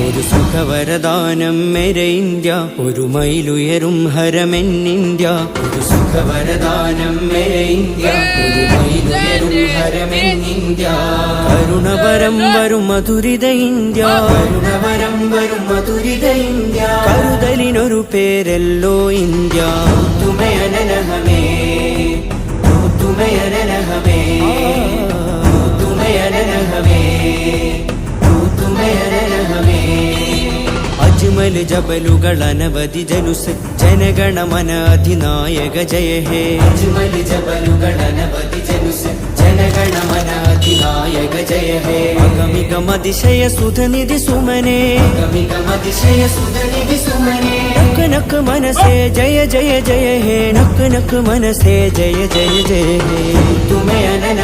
ഒരു സുഖവരദാനം മേരെ ഇന്ത്യ, ഒരു മൈലുയരും ഹരമെന്നിന്ത്യ. ഒരു സുഖവരദാനം മേരെ ഇന്ത്യ, ഒരു മൈലുയരും ഹരമെന്നിന്ത്യ. കരുണവരം വരും മധുരിത ഇന്ത്യ, കരുണവരം വരും മധുരിത ഇന്ത്യ. കരുതലിനൊരു പേരല്ലോ ഇന്ത്യ. തുമയനന ഹമേ, തുമയനന ഹമേ, തുമയനന ഹമേ, തുമയനന ഹമേ. അജ്മൽ ജബലുകൾ അനവധി ജനുസ്, ജനഗണമന അധിനായക ജയ ഹേ. അജ്മൽ ജബലുകൾ അനവധി ജനുസ്, ജനഗണമന അധിനായക ജയ ഹേ. അഗമികമതിശയ സുധനിധി സുമനെ, അഗമികമതിശയ സുധനിധി സുമനെ. നക്ക് നക്ക് മനസേ ജയ ജയ ജയ ഹേ, നക്ക് നക്ക് മനസേ ജയ ജയ ജയ ഹേ. തുമയനന